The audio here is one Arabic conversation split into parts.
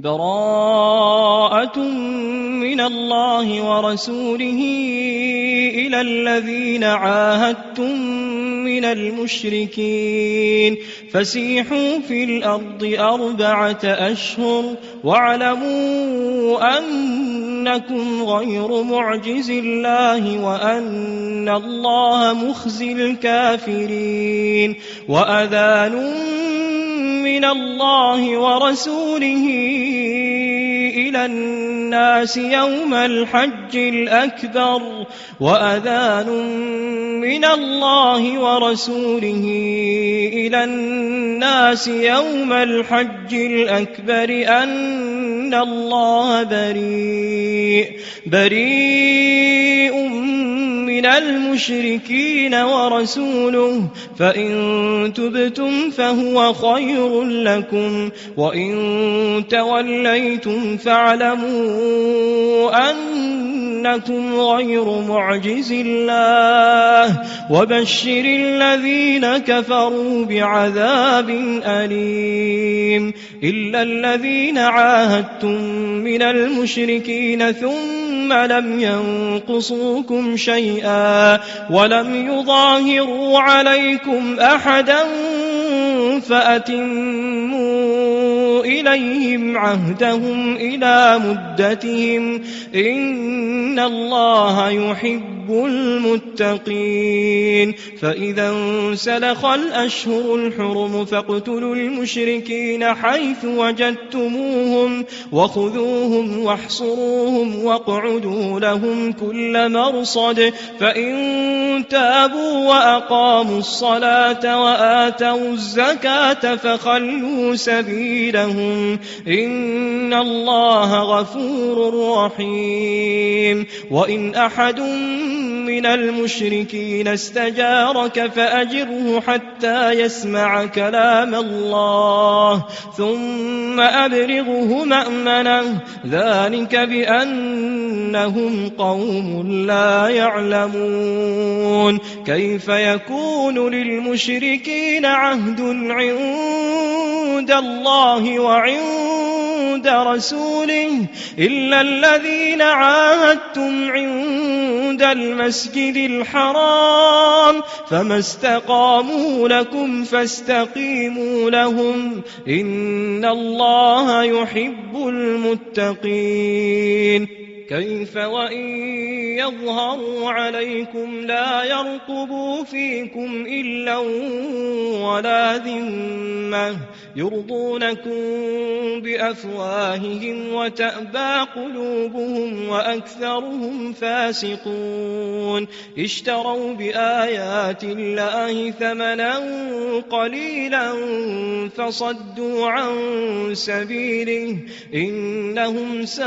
براءة من الله ورسوله إلى الذين عاهدتم من المشركين فسيحوا في الأرض 4 أشهر واعلموا أنكم غير معجز الله وأن الله مخزي الكافرين وأذان من الله ورسوله إلى الناس يوم الحج الأكبر أن الله بريء من المشركين ورسوله فإن تبتم فهو خير لكم وإن توليتم فاعلموا أنكم غير معجز الله وبشر الذين كفروا بعذاب أليم إلا الذين عاهدتم من المشركين ثم لم ينقصوكم شيئا ولم يظاهروا عليكم أحدا فأتموا إليهم عهدهم إلى مدتهم إن الله يحب المتقين فإذا انسلخ الأشهر الحرم فاقتلوا المشركين حيث وجدتموهم وخذوهم واحصروهم واقعدوا لهم كل مرصد فإن تابوا وأقاموا الصلاة وآتوا الزكاة فخلوا سبيلهم إن الله غفور رحيم وإن أحد من المشركين استجارك فأجره حتى يسمع كلام الله ثم أبلغه مأمنه ذلك بأنهم قوم لا يعلمون كيف يكون للمشركين عهد عند الله وعند رسوله إلا الذين عاهدتم عند المسجد الحرام فما استقاموا لكم فاستقيموا لهم إن الله يحب المتقين كيف وإن يظهروا عليكم لا يرقبوا فيكم إلا ولا ذمة يرضونكم بأفواههم وتأبى قلوبهم وأكثرهم فاسقون اشتروا بآيات الله ثمنا قليلا فصدوا عن سبيله إنهم ساء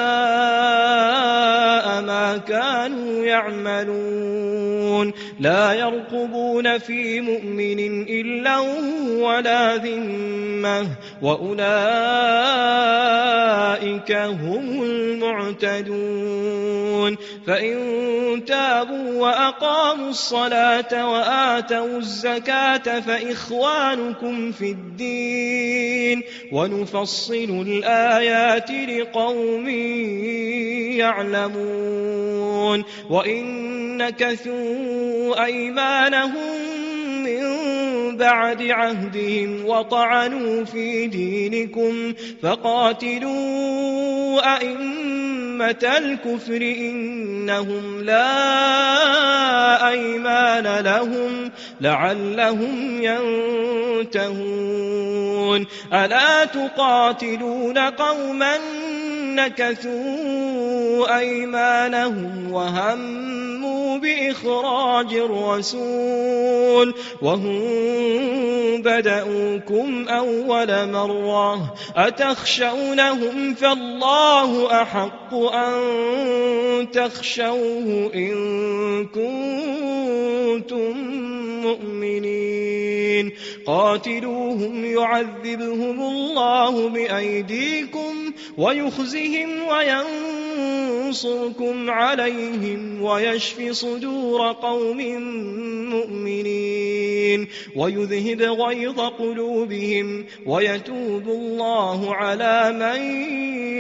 ما كانوا يعملون لا يرقبون في مؤمن إلا ولا ذمة وأولئك هم المعتدون فإن تابوا وأقاموا الصلاة وآتوا الزكاة فإخوانكم في الدين ونفصل الآيات لقوم يعلمون وإن نكثوا أيمانهم من بعد عهدهم وطعنوا في دينكم فقاتلوا أئمة الكفر إنهم لا أيمان لهم لعلهم ينتهون ألا تقاتلون قوما نكثوا أيمانهم وهموا بإخراج الرسول وهم بدأوكم أول مرة أتخشونهم فالله أحق أن تخشوه إن كنتم مؤمنين قاتلوهم يعذبهم الله بأيديكم ويخزهم وينصركم عليهم ويشف صدور قوم مؤمنين ويذهب غيظ قلوبهم ويتوب الله على من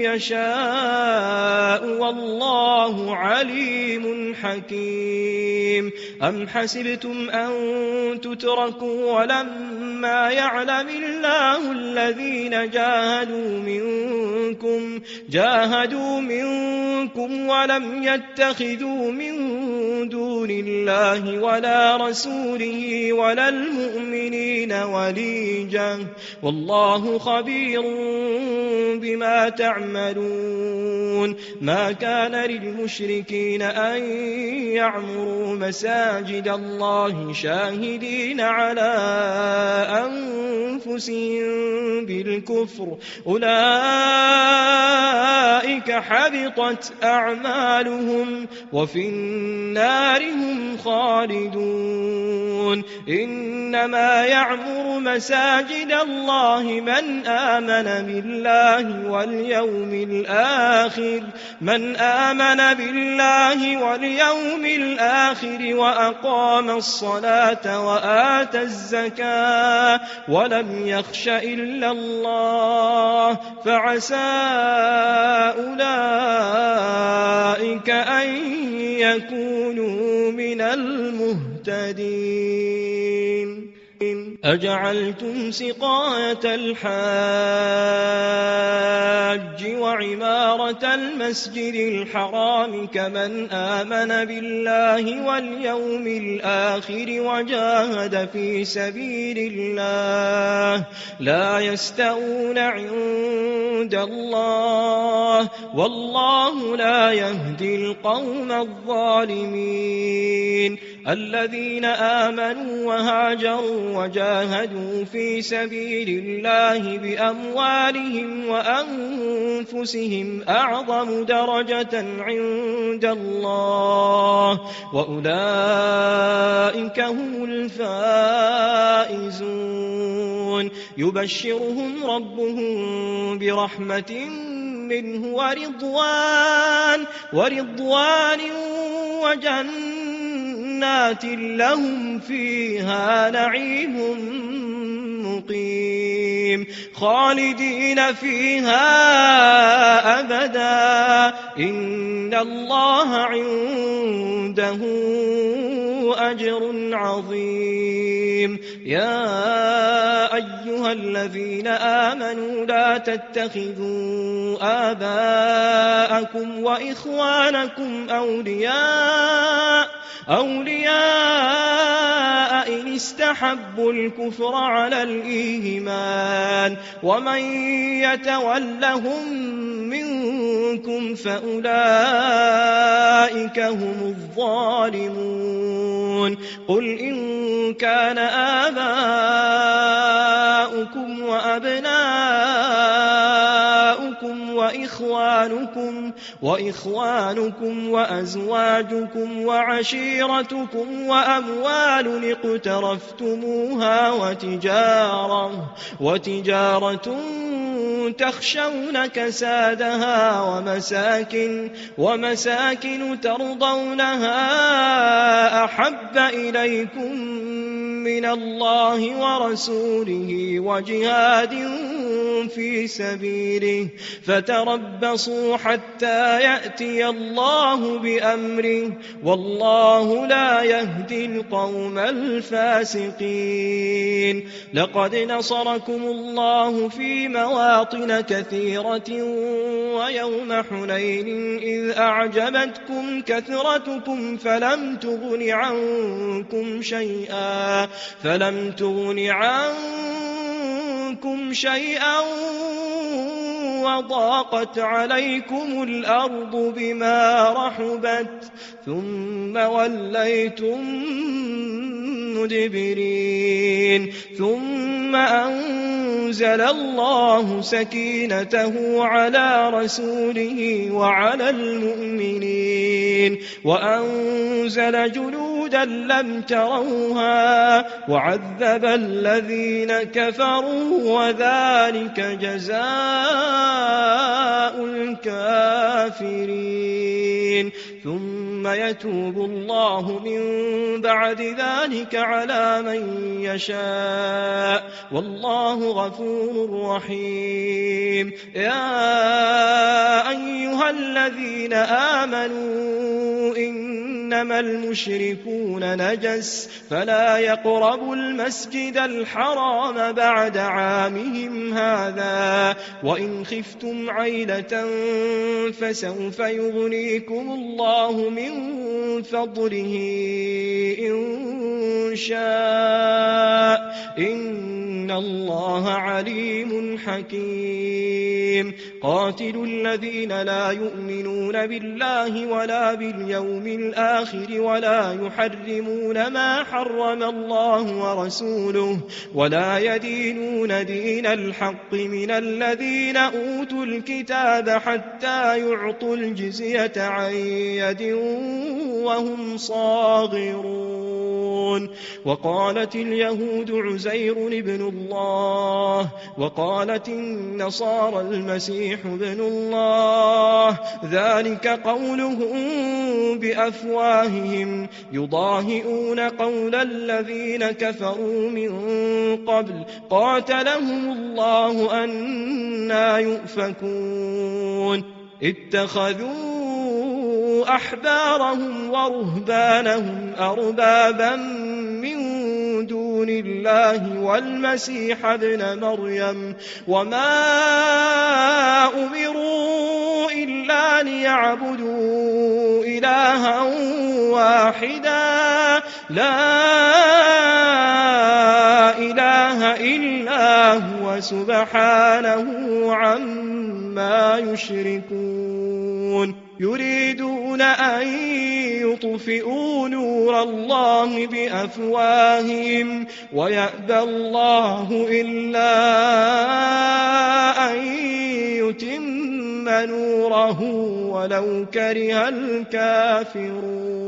يشاء والله عليم حكيم. أم حسبتم أن تتركوا ولما يعلم الله الذين جاهدوا منكم ولم يتخذوا من دون الله ولا رسوله ولا المؤمنين وليجا والله خبير بما تعملون. ما كان للمشركين أن يعمروا مساجد الله شاهدين على أنفسهم بالكفر أولئك حبطت أعمالهم وفي النار هم خالدون. إنما يعمر مساجد الله من آمن بالله واليوم الآخر وأقام الصلاة وآتى الزكاة ولم يخش إلا الله فعسى أولئك أن يكونوا من المهتدين. أجعلتم سقاية الحاج وعمارة المسجد الحرام كمن آمن بالله واليوم الآخر وجاهد في سبيل الله لا يستوون عند الله والله لا يهدي القوم الظالمين. الذين آمنوا وهاجروا وجاهدوا في سبيل الله بأموالهم وأنفسهم أعظم درجة عند الله وأولئك هم الفائزون. يبشرهم ربهم برحمة منه ورضوان وجنات لهم فيها نعيم مقيم خالدين فيها أبدا إن الله عنده أجر عظيم. يا أيها الذين آمنوا لا تتخذوا آباءكم وإخوانكم أولياء إن استحبوا الكفر على الإيمان ومن يتولهم منكم فأولئك هم الظالمون. قل إن كان آباؤكم وأبناؤكم وإخوانكم وأزواجكم وعشيرتكم وأموال اقترفتموها وتجارة تخشون كسادها ومساكن ترضونها أحب إليكم من الله ورسوله وجهاد في سبيله فتربصوا حتى يأتي الله بأمره والله لا يهدي القوم الفاسقين. لقد نصركم الله في مواطن كثيرة ويوم حنين إذ أعجبتكم كثرتكم فلم تغن عنكم شيئا وضاقت عليكم الأرض بما رحبت ثم وليتم مدبرين. ثم أنزل الله سكينته على رسوله وعلى المؤمنين وأنزل جنودا جنودا لم تروها وعذب الذين كفروا وذلك جزاء الكافرين ثم يتوب الله من بعد ذلك على من يشاء والله غفور رحيم يا أيها الذين آمنوا إنما المشركون نجس فلا يقربوا المسجد الحرام بعد عامهم هذا وإن خفتم عيلة فسوف يغنيكم الله من فضله إن شاء إن الله عليم حكيم قاتلوا الذين لا يؤمنون بالله ولا باليوم الآخر ولا يحرمون ما حرم الله ورسوله ولا يدينون دين الحق من الذين أوتوا الكتاب حتى يعطوا الجزية عن يد وهم صاغرون وقالت اليهود عزير ابن الله وقالت النصارى المسيح ابن الله ذلك قولهم بأفواههم يضاهئون قول الذين كفروا من قبل قاتلهم الله أنى يؤفكون اتخذوا أحبارهم ورهبانهم أربابا من دون الله والمسيح ابن مريم وما أمروا إلا ليعبدوا إلها واحدا لا إله إلا هو سبحانه عما يشركون يريدون أن يطفئوا نور الله بأفواههم ويأبى الله إلا أن يتم نوره ولو كره الكافرون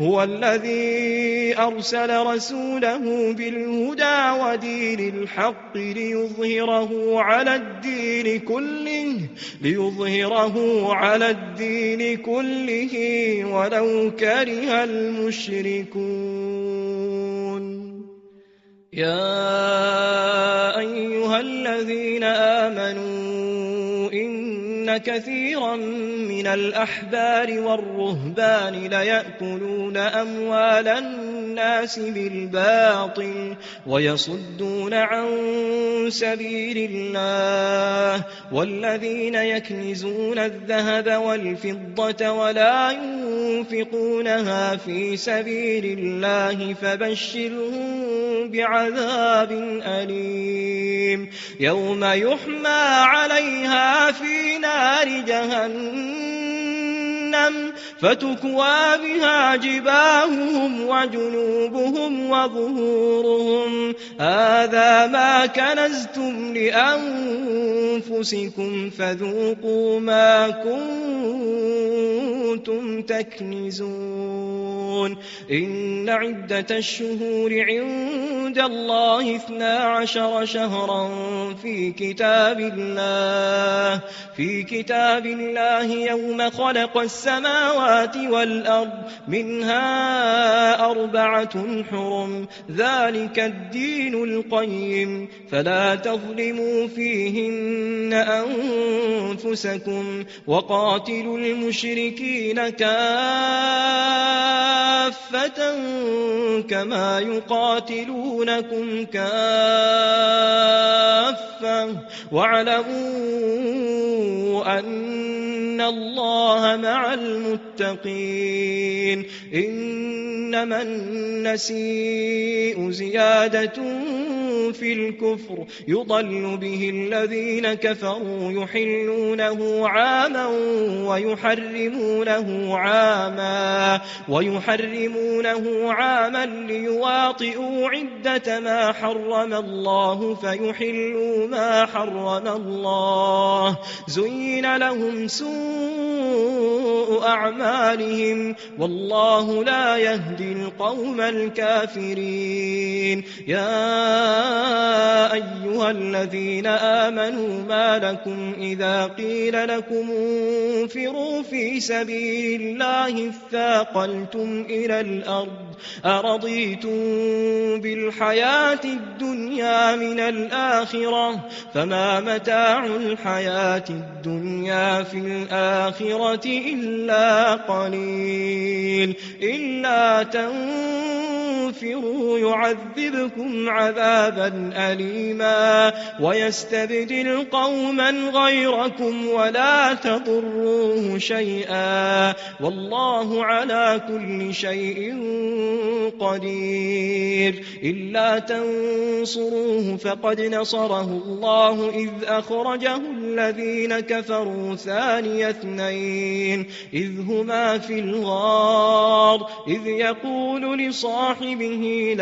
هو الذي أرسل رسوله بالهدى ودين الحق ليظهره على الدين كله ولو كره المشركون يا أيها الذين آمنوا إن كثيرا من الأحبار والرهبان ليأكلون أموال الناس بالباطل ويصدون عن سبيل الله والذين يكنزون الذهب والفضة ولا ينفقونها في سبيل الله فبشرهم بعذاب أليم يوم يحمى عليها في نار جهنم فتكوى بها جباههم وجنوبهم وظهورهم هذا ما كنزتم لأنفسكم فذوقوا ما كنتم تكنزون إن عدة الشهور عند الله 12 شهرا في كتاب الله يوم خلق السماوات والأرض منها 4 حرم ذلك الدين القيم فلا تظلموا فيهن أنفسكم وقاتلوا المشركين كافة كما يقاتلونكم كافة واعلموا أن الله مع المتقين إنما النسيء زيادة في الكفر يضل به الذين كفروا يحلونه عاما ويحرمونه عاما ليواطئوا عدة ما حرم الله فيحلوا ما حرم الله زين لهم سوء أعمالهم والله لا يهدي القوم الكافرين يا أيها الذين آمنوا ما لكم إذا قيل لكم انفروا في سبيل الله اثاقلتم إلى الأرض أرضيتم بالحياة الدنيا من الآخرة فما متاع الحياة الدنيا في الآخرة إلا قليل إلا تنفروا يعذبكم عذابا أليما ويستبدل قوما غيركم ولا تضروه شيئا والله على كل شيء قدير إلا تنصروه فقد نصره الله إذ أخرجه الذين كفروا ثاني اثنين إذ هما في الغار إذ يقول لصاحبه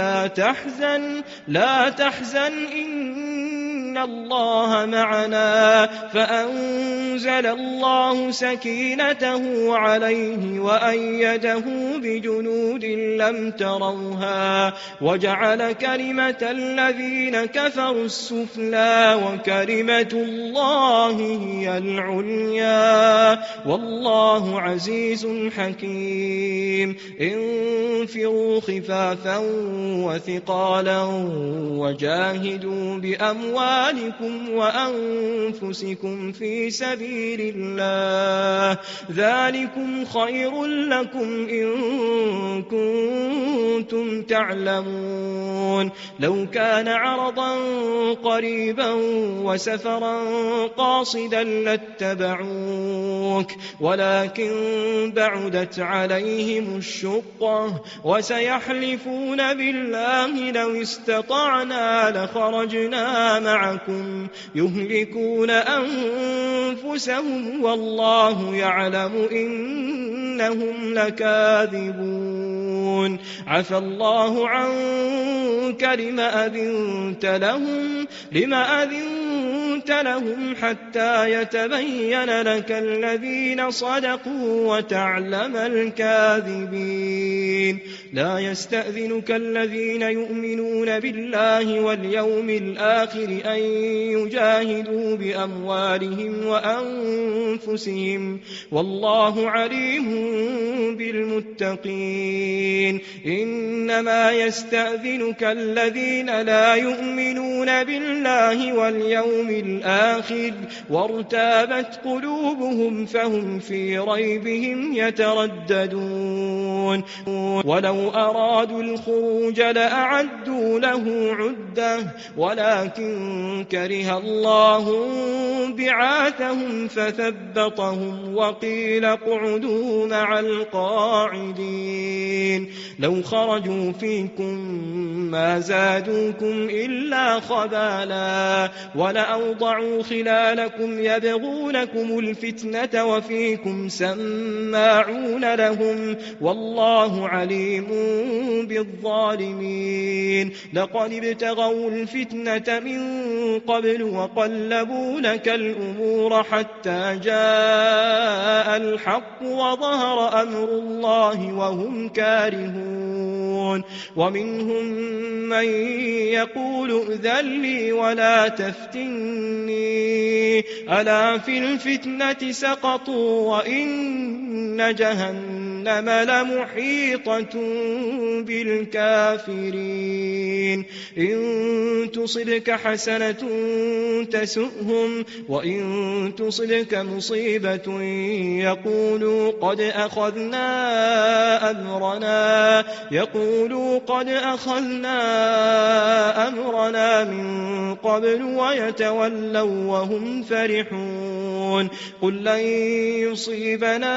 لا تحزن إن الله معنا فأنزل الله سكينته عليه وأيده بجنود لم تروها وجعل كلمة الذين كفروا السفلى وكلمة الله هي العليا والله عزيز حكيم انفروا خفافا وثقالا وجاهدوا بأموالكم وأنفسكم في سبيل الله ذلكم خير لكم إن كنتم تعلمون لو كان عرضا قريبا وسفرا قاصدا لاتبعوك ولكن بعدت عليهم الشقة وسيحلفون بالله لو استطعنا لخرجنا معكم يهلكون أنفسهم والله يعلم إنهم لكاذبون عفى الله عنك لما أذنت لهم حتى يتبين لك الذين صدقوا وتعلم الكاذبين لا يستأذنك الذين يؤمنون بالله واليوم الآخر أن يجاهدوا بأموالهم وأنفسهم والله عليم بالمتقين إنما يستأذنك الذين لا يؤمنون بالله واليوم الآخر وارتابت قلوبهم فهم في ريبهم يترددون ولو أرادوا الخروج لأعدوا له عدة ولكن كره الله بعاثهم فثبطهم وقيل اقعدوا مع القاعدين لو خرجوا فيكم ما زادوكم إلا خبالا ولأوضعوا خلالكم يبغونكم الفتنة وفيكم سماعون لهم والله عليم بالظالمين لقد ابتغوا الفتنة من قبل وقلبوا لك الأمور حتى جاء الحق وظهر أمر الله وهم كارهون ومنهم من يقول ائذن لي ولا تفتني ألا في الفتنة سقطوا وإن جهنم لمحيطة بالكافرين إن تصبك حسنة تسؤهم وإن تصبك مصيبة يقولوا قد أخذنا أمرنا من قبل ويتولوا وهم فرحون قل لن يصيبنا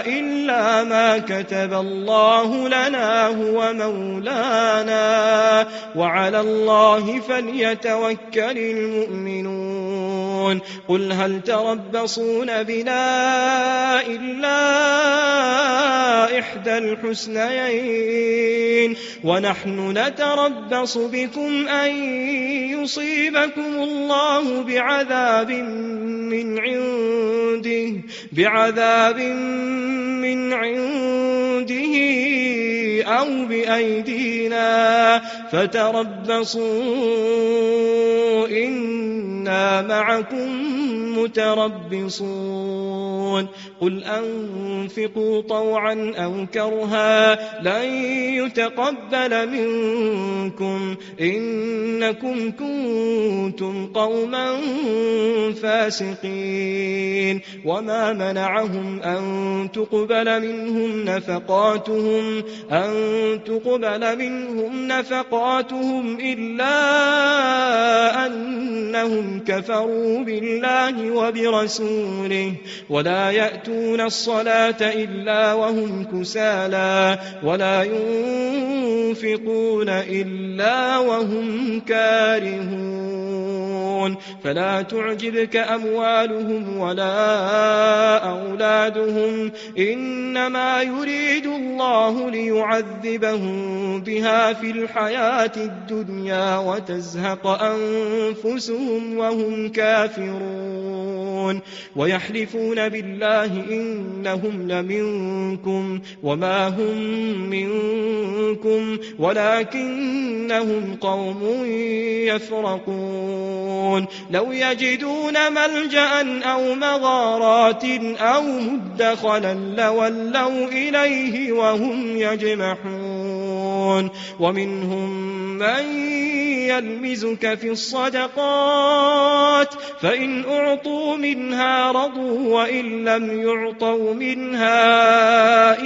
إلا ما كتب الله لنا هو مولانا وعلى الله فليتوكل المؤمنون قل هل تربصون بنا إلا إحدى الحسنيين ونحن نتربص بكم أن يصيبكم الله بعذاب من عنده أو بأيدينا فتربصوا إنا معكم متربصون قل أنفقوا طوعا أو كرها لن يتقبل منكم إنكم كنتم قوما فاسقين وما منعهم أن تقبل منهم نفقاتهم إلا أنهم كفروا بالله وبرسوله ولا يأتون الصلاة إلا وهم كسالى ولا ينفقون إلا وهم كارهون فلا تعجبك أموالهم ولا أولادهم إنما يريد الله ليعذبهم بها في الحياة الدنيا وتزهق أنفسهم وهم كافرون ويحلفون بالله إنهم لمنكم وما هم منكم ولكنهم قوم يفرقون لو يجدون ملجأ أو مغارات أو مدخلا لولوا إليه وهم يجمحون ومنهم من يلمزك في الصدقات فإن أعطوا منها رضوا وإن لم يعطوا منها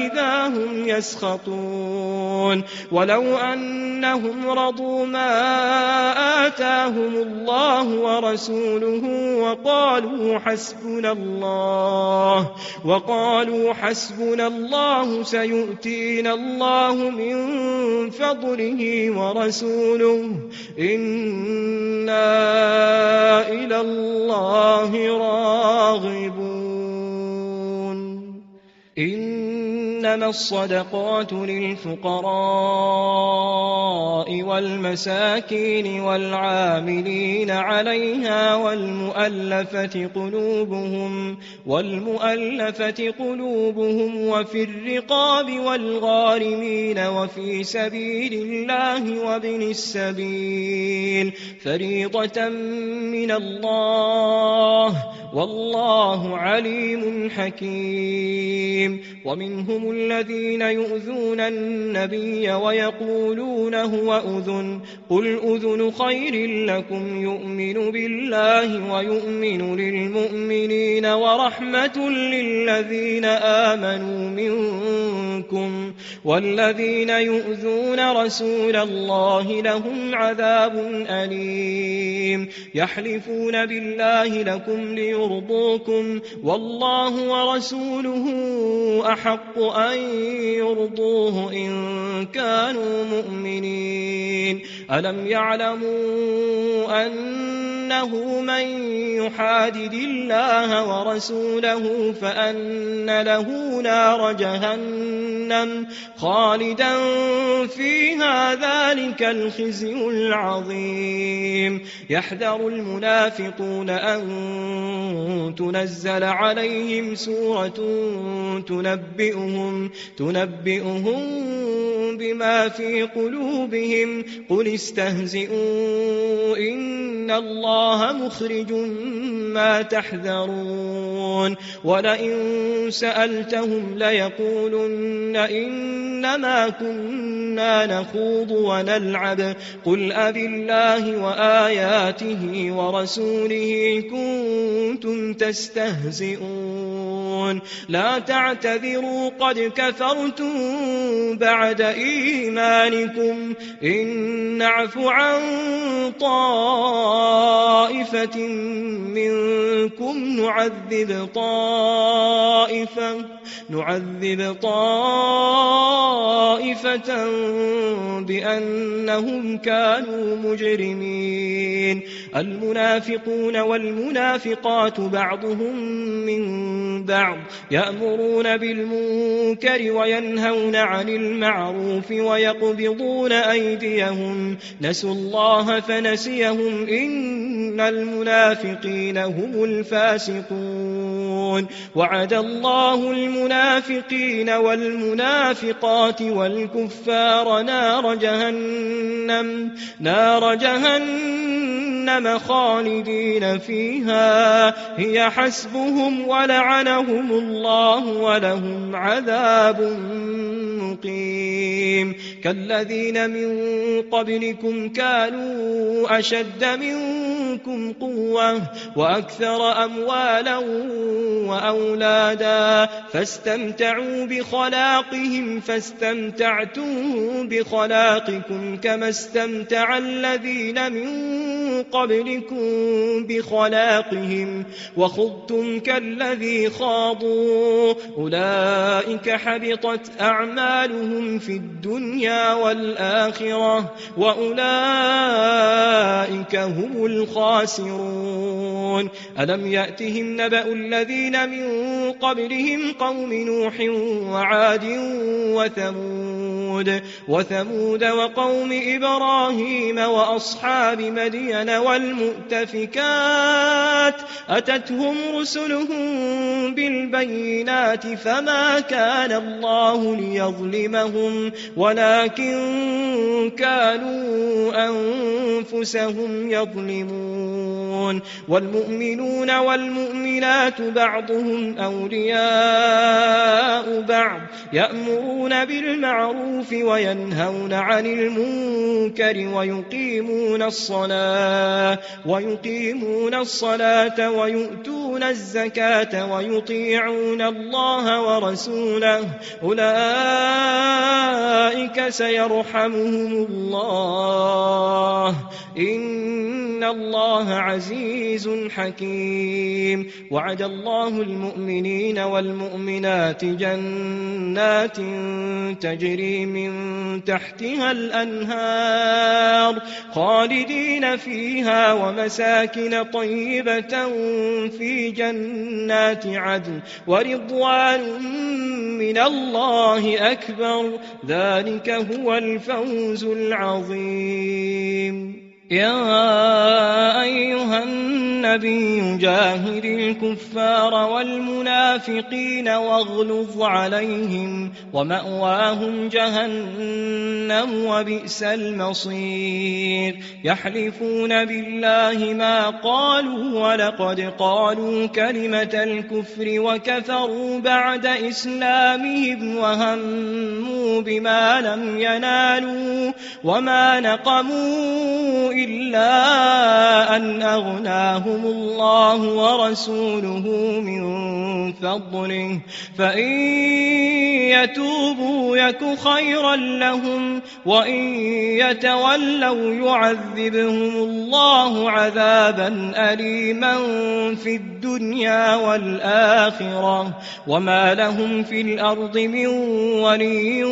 إذا هم يسخطون ولو أنهم رضوا ما آتاهم الله ورسوله وقالوا حسبنا الله سيؤتينا الله من فضله ورسوله إنا إلى الله راغبون إنما الصدقات للفقراء والمساكين والعاملين عليها والمؤلفة قلوبهم وفي الرقاب والغارمين وفي سبيل الله وابن السبيل فريضة من الله والله عليم حكيم ومنهم الذين يؤذون النبي ويقولون هو أذن قل أذن خير لكم يؤمن بالله ويؤمن للمؤمنين ورحمة للذين آمنوا منكم والذين يؤذون رسول الله لهم عذاب أليم يحلفون بالله لكم ليرضوكم والله ورسوله أحق أن يرضوه إن كانوا مؤمنين ألم يعلموا أنه من يحادد الله ورسوله فأن له نار جهنم خالدا فيها ذلك الخزي العظيم يحذر المنافقون أن تنزل عليهم سورة تنبئهم بما في قلوبهم قل استهزئوا إن الله مخرج ما تحذرون ولئن سألتهم ليقولن إنما كنا نخوض ونلعب قل أبالله وآياته ورسوله كنتم تستهزئون لا تعتذروا قد كفرتم بعد إيمانكم إن نعف عن طائفة منكم نعذب طائفة بأنهم كانوا مجرمين. المنافقون والمنافقات بعضهم من بعض يأمرون بالمنكر وينهون عن المعروف ويقبضون أيديهم نسوا الله فنسيهم إن المنافقين هم الفاسقون. وعد الله المنافقين والمنافقات والكفار نار جهنم خالدين فيها هي حسبهم ولعنهم الله ولهم عذاب مقيم. كالذين من قبلكم كانوا أشد منكم قوة وأكثر أموالا وأولادا فاستمتعوا بخلاقهم فاستمتعتم بخلاقكم كما استمتع الذين من قبلكم بخلاقهم وخضتم كالذي خاضوا أولئك حبطت أعمالهم في الدنيا والآخرة وأولئك هم الخاسرون. ألم يأتهم نبأ الذين من قبلهم قوم نوح وعاد وثمود وقوم إبراهيم وأصحاب مدين والمؤتفكات أتتهم رسلهم بالبينات فما كان الله ليظلمهم ولكن كانوا أنفسهم يظلمون. والمؤمنون والمؤمنات بعضهم أولياء بعض يأمرون بالمعروف وينهون عن المنكر ويقيمون الصلاة ويؤتون الزكاة ويطيعون الله ورسوله أولئك سيرحمهم الله إن الله عزيز حكيم. وعد الله المؤمنين والمؤمنات جنات تجري من تحتها الأنهار خالدين فيها ومساكن طيبة في جنات عدن ورضوان من الله أكبر ذلك هو الفوز العظيم. يا أيها النبي جاهد الكفار والمنافقين واغلظ عليهم ومأواهم جهنم وبئس المصير. يحلفون بالله ما قالوا ولقد قالوا كلمة الكفر وكفروا بعد إسلامهم وهموا بما لم ينالوا وما نقموا إلا أن أغناهم الله ورسوله من فضله فإن يتوبوا يك خيرا لهم وإن يتولوا يعذبهم الله عذابا أليما في الدنيا والآخرة وما لهم في الأرض من ولي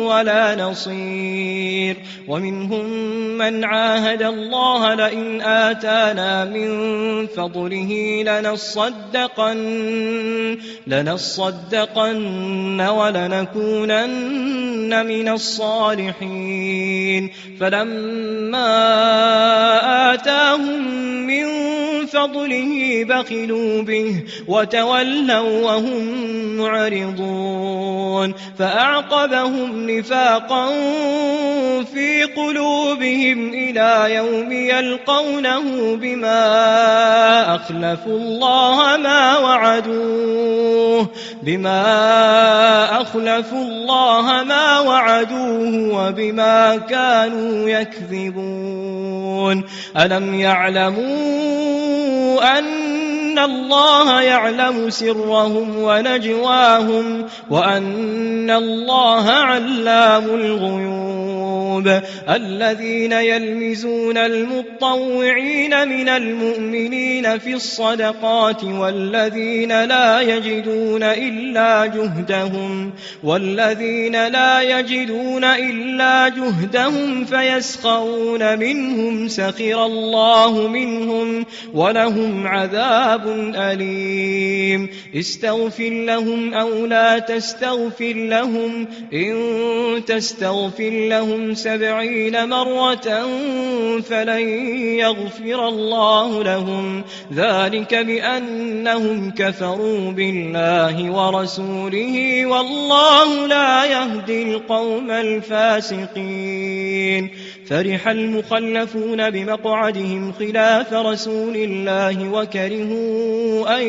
ولا نصير. ومنهم من عاهد الله لئن آتانا من فضله لنصدقن ولنكونن من الصالحين. فلما آتاهم من فضله بخلوا به وتولوا وهم معرضون. فأعقبهم نفاقا في قلوبهم إلى يوم يلقونه بما أخلفوا الله ما وعدوه وبما كانوا يكذبون. ألم يعلموا أن الله يعلم سرهم ونجواهم وأن الله علام الغيوب. القلوب الذين يلمزون المطوعين من المؤمنين في الصدقات والذين لا يجدون إلا جهدهم فيسخرون منهم سخر الله منهم ولهم عذاب أليم استغفر لهم أو لا تستغفر لهم إن تستغفر لهم 70 مرة فلن يغفر الله لهم ذلك بأنهم كفروا بالله ورسوله والله لا يهدي القوم الفاسقين فرح المخلفون بمقعدهم خلاف رسول الله وكرهوا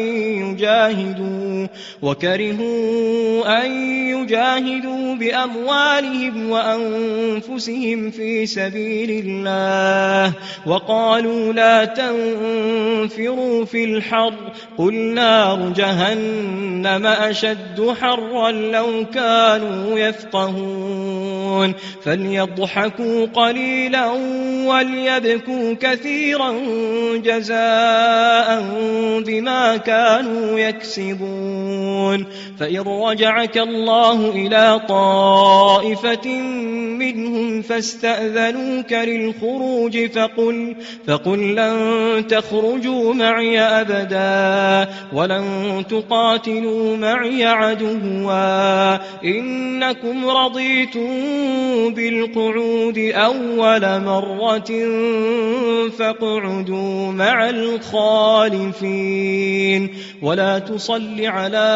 أن يجاهدوا بأموالهم وأنفسهم في سبيل الله وقالوا لا تنفروا في الحر قل نار جهنم أشد حرا لو كانوا يفقهون فليضحكوا قليلا وليبكوا كثيرا جزاء بما كانوا يكسبون فإن رجعك الله إلى طائفة منهم فاستأذنوك للخروج فقل لن تخرجوا معي أبدا ولن تقاتلوا معي عدوا إنكم رضيتم بالقعود أول مرة فاقعدوا مع الخالفين ولا تصل على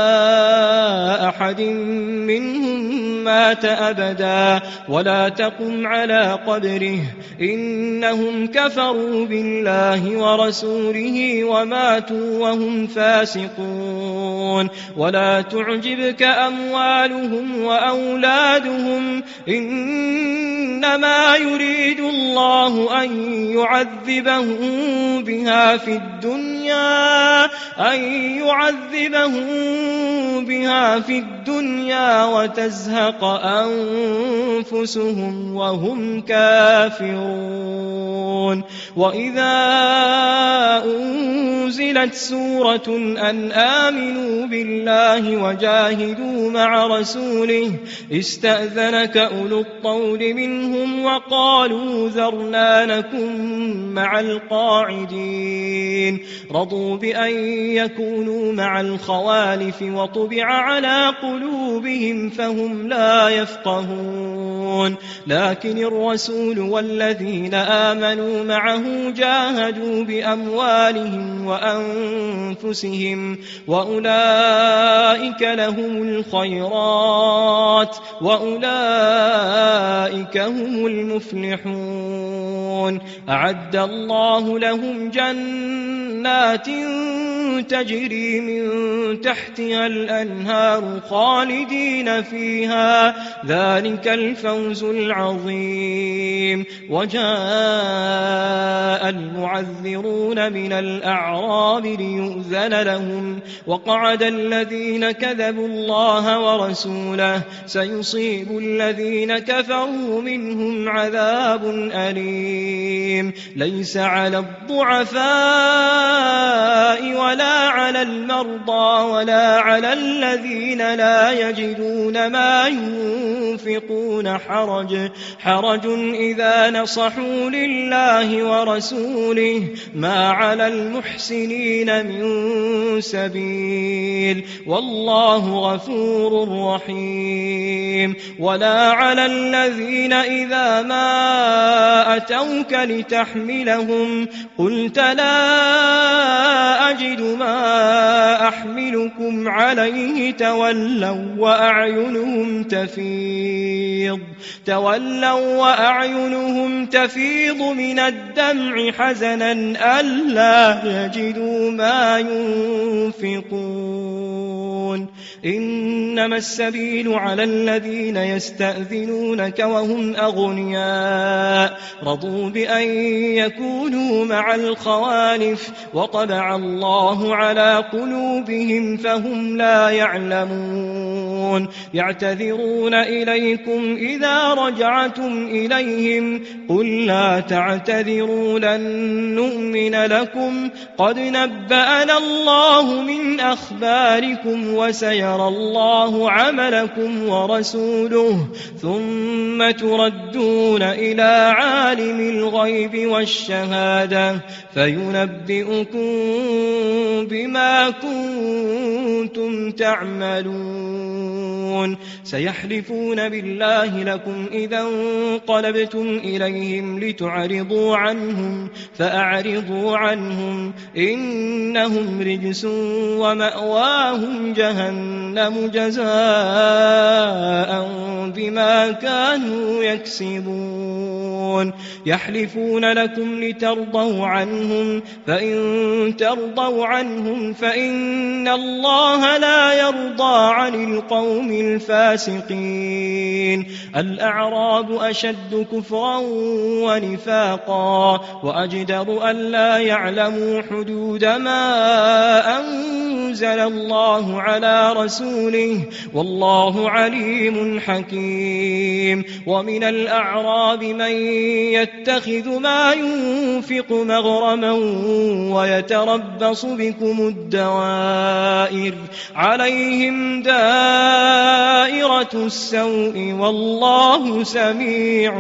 أحد منهم مات أبدا ولا تقم على قبره إنهم كفروا بالله ورسوله وماتوا وهم فاسقون ولا تعجبك أموالهم وأولادهم إنما يريد الله أن يعذبهم بها في الدنيا وتزهق أنفسهم وهم كافرون وإذا أنزلت سورة أن آمنوا بالله وجاهدوا مع رسوله استأذنك أولو الطول منهم وقالوا ذرنا نكن مع القاعدين رضوا بأن يكونوا مع الخوالف وطبع على قلوبهم فهم لا يفقهون لكن الرسول والذين آمنوا معه جاهدوا بأموالهم وأنفسهم وأولئك لهم الخيرات وأولئك هم المفلحون أعد الله لهم جنات تجري من تحتها الأنهار خالدين فيها ذلك الفوز العظيم وجاء المعذرون من الأعراب ليؤذن لهم وقعد الذين كذبوا الله ورسوله سيصيب الذين كفروا منهم عذاب أليم ليس على الضعفاء ولا على المرضى ولا على الذين لا يجدون ما ينفقون حرج إذا نصحوا لله ورسوله ما على المحسنين من سبيل والله غفور رحيم ولا على الذين إذا ما أتوك لتحملهم قلت لا أجد ما أحملكم عليه تولوا وأعينهم تفيض من الدمع حزنا ألا يجدوا ما ينفقون إن إنما السبيل على الذين يستأذنونك وهم أغنياء رضوا بأن يكونوا مع الخوالف وطبع الله على قلوبهم فهم لا يعلمون يعتذرون إليكم إذا رجعتم إليهم قل لا تعتذروا لن نؤمن لكم قد نبأنا الله من أخباركم وسيرى الله عملكم ورسوله ثم تردون إلى عالم الغيب والشهادة فينبئكم بما كنتم تعملون سيحلفون بالله لكم إذا انقلبتم إليهم لتعرضوا عنهم فأعرضوا عنهم إنهم رجس ومأواهم جهنم جزاء بما كانوا يكسبون يحلفون لكم لترضوا عنهم فإن ترضوا عنهم فإن الله لا يرضى عن القوم الفاسقين الأعراب أشد كفرا ونفاقا وأجدر ألا يعلموا حدود ما أنزل الله على رسوله والله عليم حكيم ومن الأعراب من يتخذ ما ينفق مغرما ويتربص بكم الدوائر عليهم دائرة السوء والله سميع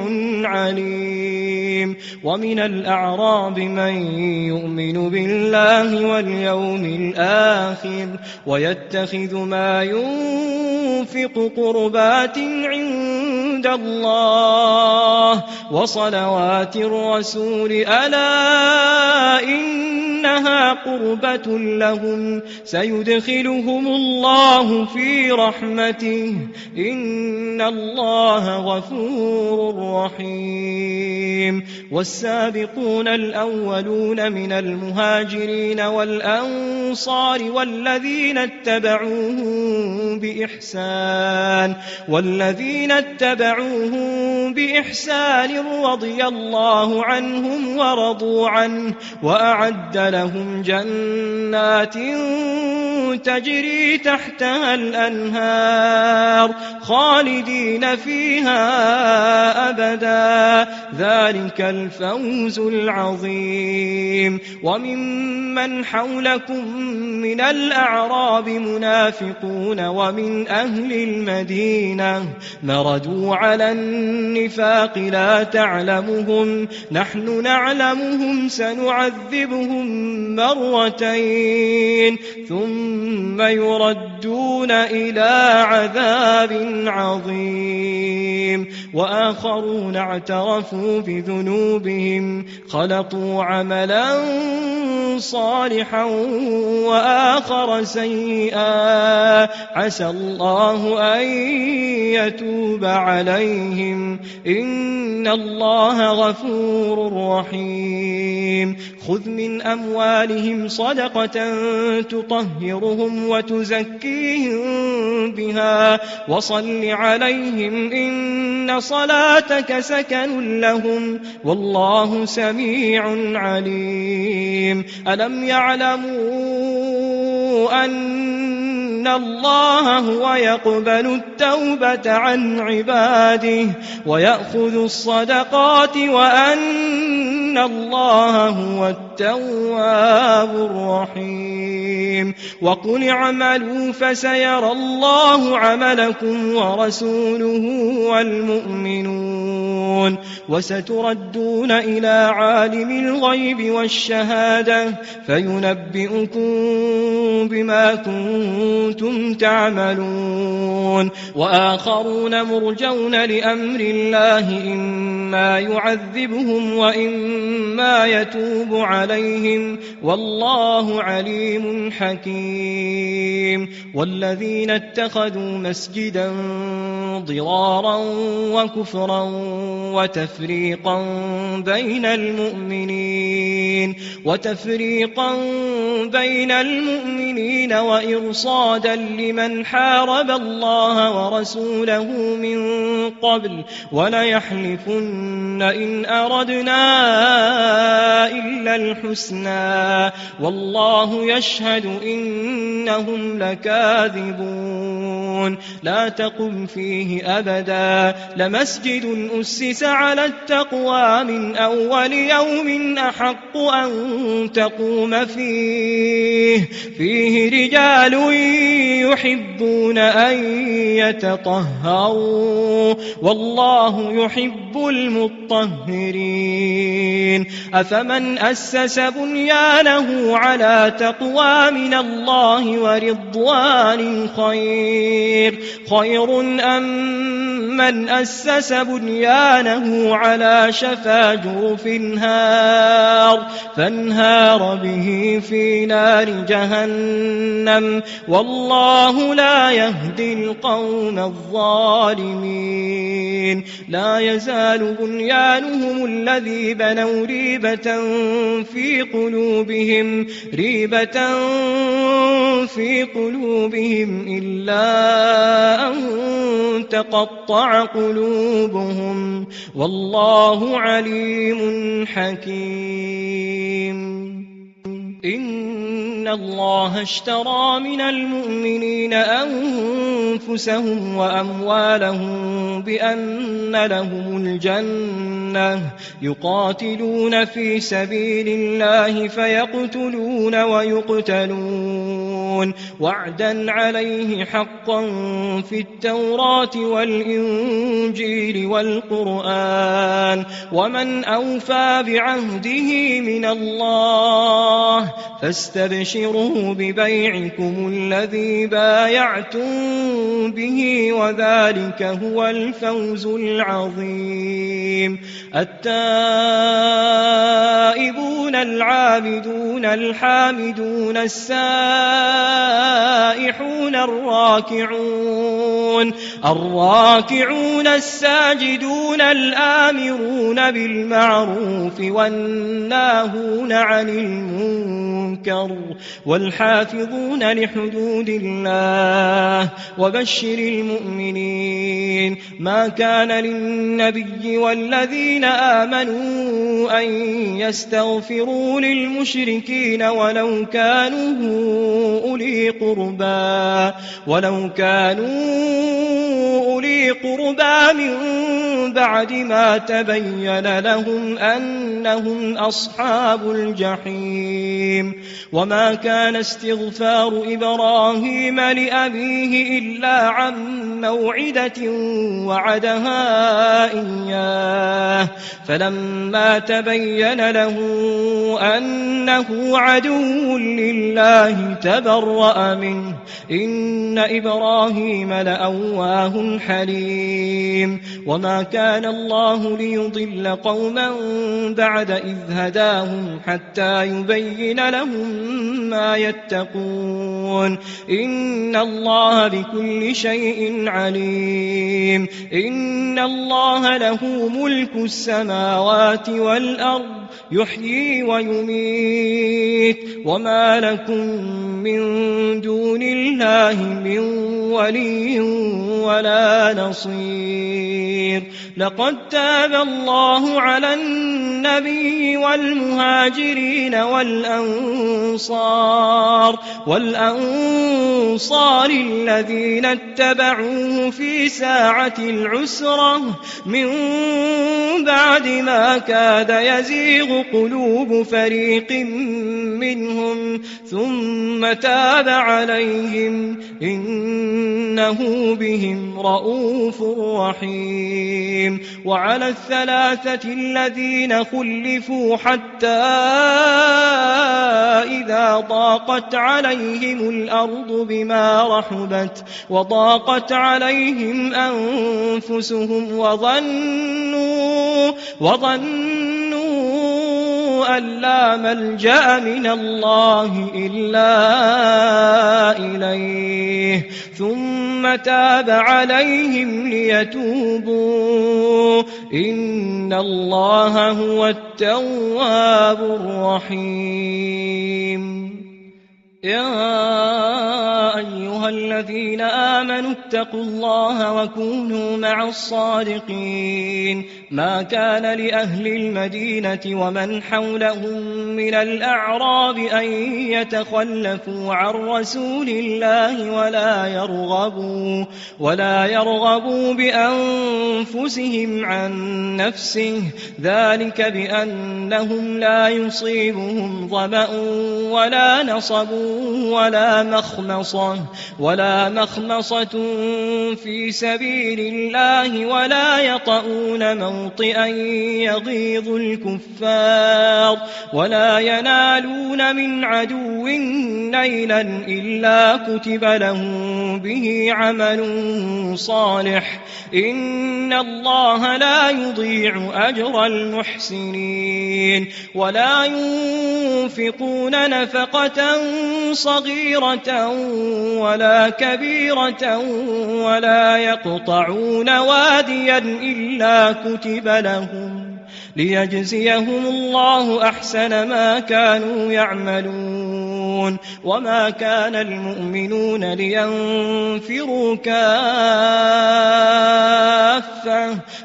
عليم ومن الأعراب من يؤمن بالله واليوم الآخر ويتخذ ما ينفق قربات عند الله وصلوات الرسول ألا إنها قربة لهم سيدخلهم الله في رحمته إن الله غفور رحيم والسابقون الأولون من المهاجرين والأنصار والذين اتبعوهم بإحسان رضي الله عنهم ورضوا عنه وأعد لهم جنات تجري تحتها الأنهار خالدين فيها أبدا ذلك الفوز العظيم وممن حولكم من الأعراب منافقون ومن أهل المدينة مردوا على النفاق لا تعلمهم نحن نعلمهم سنعذبهم مرتين ثم يردون إلى عذاب عظيم وآخرون اعترفوا بذنوبهم خلطوا عملا صالحا وآخر سيئا عسى الله أن يتوب عليهم إن الله غفور رحيم خذ من أموالهم صدقة تطهرهم وتزكيهم بها وصل عليهم إن صلاتك سكن لهم والله سميع عليم ألم يعلموا أن الله هو يقبل التوبة عن عباده ويأخذ الصدقات وأن الله هو التواب الرحيم وقل اعملوا فسيرى الله عملكم ورسوله والمؤمنون وستردون إلى عالم الغيب والشهادة فينبئكم بما كنتم تعملون وآخرون مرجون لأمر الله إما يعذبهم وإما يتوب عليهم والله عليم حكيم والذين اتخذوا مسجدا ضرارا وكفرا وتفريقا بين المؤمنين وإرصادا لمن حارب الله ورسوله من قبل وليحلفن إن أردنا إلا الحسنى والله يشهد إنهم لكاذبون لا تقم فيه أبدا لمسجد أسس على التقوى من أول يوم أحق أن تقوم فيه رجال يحبون أن يتطهروا والله يحب المطهرين أفمن أسس بنيانه على تقوى من الله ورضوان خير أم من أسس بنيانه على شفا جرف فانهار به في نار جهنم والله لا يهدي القوم الظالمين لا يزال بنيانهم الذي بنوا ريبة في قلوبهم إلا أن تقطع قلوبهم والله عليم حكيم إن الله اشترى من المؤمنين أنفسهم وأموالهم بأن لهم الجنة يقاتلون في سبيل الله فيقتلون ويقتلون وعدا عليه حقا في التوراة والإنجيل والقرآن ومن أوفى بعهده من الله فاستبشروا ببيعكم الذي بايعتم به وذلك هو الفوز العظيم التائبون العابدون الحامدون السائحون الراكعون الساجدون الآمرون بالمعروف والناهون عن المنكر والحافظون لحدود الله وبشر المؤمنين ما كان للنبي والذين آمنوا أن يستغفروا للمشركين ولو كانوا أولي قربى من بعد ما تبين لهم أنهم أصحاب الجحيم وما كان استغفار إبراهيم لأبيه إلا عن موعدة وعدها إياه فلما تبين له أنه عدو لله تبرأ منه إن إبراهيم لأواه حليم وما كان الله ليضل قوما بعد إذ هداهم حتى يبين لهم ما يتقون إن الله بكل شيء عليم إن الله له ملك السماوات والأرض يحيي ويميت وما لكم من دون الله من ولي ولا نصير لقد تاب الله على النبي والمهاجرين والأنصار الذين اتبعوه في ساعة العسرة من بعد ما كاد يزيغ قلوب فريق منهم ثم تاب عليهم إنه بهم رؤوف رحيم وعلى الثلاثة الذين خلفوا حتى إذا ضاقت عليهم الأرض بما رحبت وضاقت عليهم أنفسهم وظنوا أن لا ملجأ من الله إلا إليه ثم ثم تاب عليهم ليتوبوا إن الله هو التواب الرحيم يا أيها الذين آمنوا اتقوا الله وكونوا مع الصادقين ما كان لأهل المدينة ومن حولهم من الأعراب أن يتخلفوا عن رسول الله ولا يرغبوا بأنفسهم عن نفسه ذلك بأنهم لا يصيبهم ظمأ ولا نصب ولا مخمصة في سبيل الله ولا يطؤون موطئا يغيظ الكفار ولا ينالون من عدو نيلا إلا كتب لهم به عمل صالح إن الله لا يضيع أجر المحسنين ولا ينفقون نفقة صغيرة ولا كبيرة ولا يقطعون واديا إلا كتب لهم ليجزيهم الله أحسن ما كانوا يعملون وما كان المؤمنون لينفروا كافة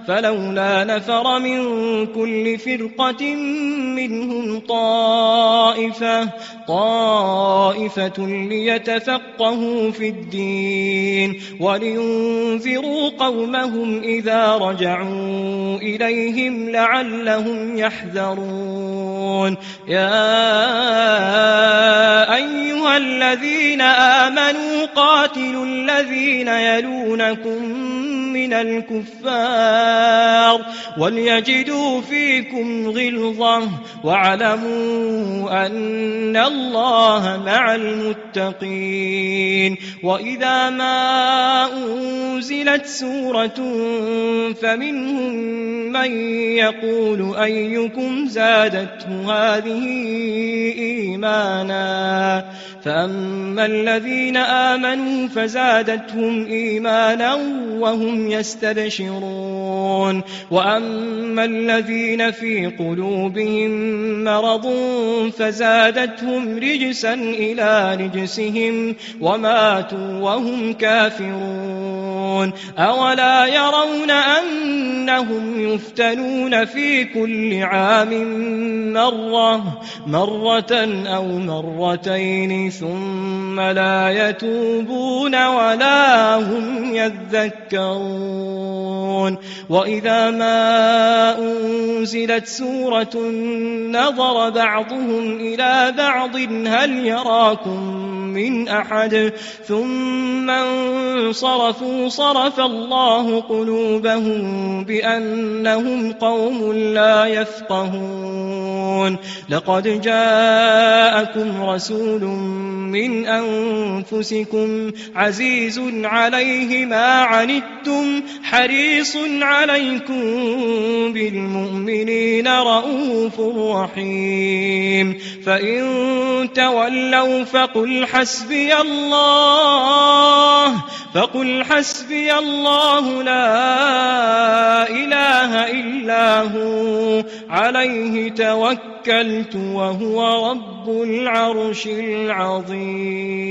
فلولا نفر من كل فرقة منهم طائفة ليتفقهوا في الدين ولينذروا قومهم إذا رجعوا إليهم لعلهم يحذرون يا أيها الذين آمنوا قاتلوا الذين يلونكم من الكفار وليجدوا فيكم غلظة واعلموا أن الله مع المتقين وإذا ما أنزلت سورة فمنهم من يقول أيكم زادته هذه إيمانا فأما الذين آمنوا فزادتهم إيمانا وهم يستبشرون وأما الذين في قلوبهم مرض فزادتهم رجسا إلى رجسهم وماتوا وهم كافرون أولا يرون أنهم يفتنون في كل عام مرة أو مرتين ثم لا يتوبون ولا هم يذكرون وإذا ما أنزلت سورة نظر بعضهم إلى بعض هل يراكم من أحد ثم انصرفوا صرف الله قلوبهم بأنهم قوم لا يفقهون لقد جاءكم رسول من أنفسكم عزيز عليه ما عنتم حريص عليكم بالمؤمنين رؤوف رحيم فإن تولوا فقل حسبي الله لا إله إلا هو عليه توكلت وهو رب العرش العظيم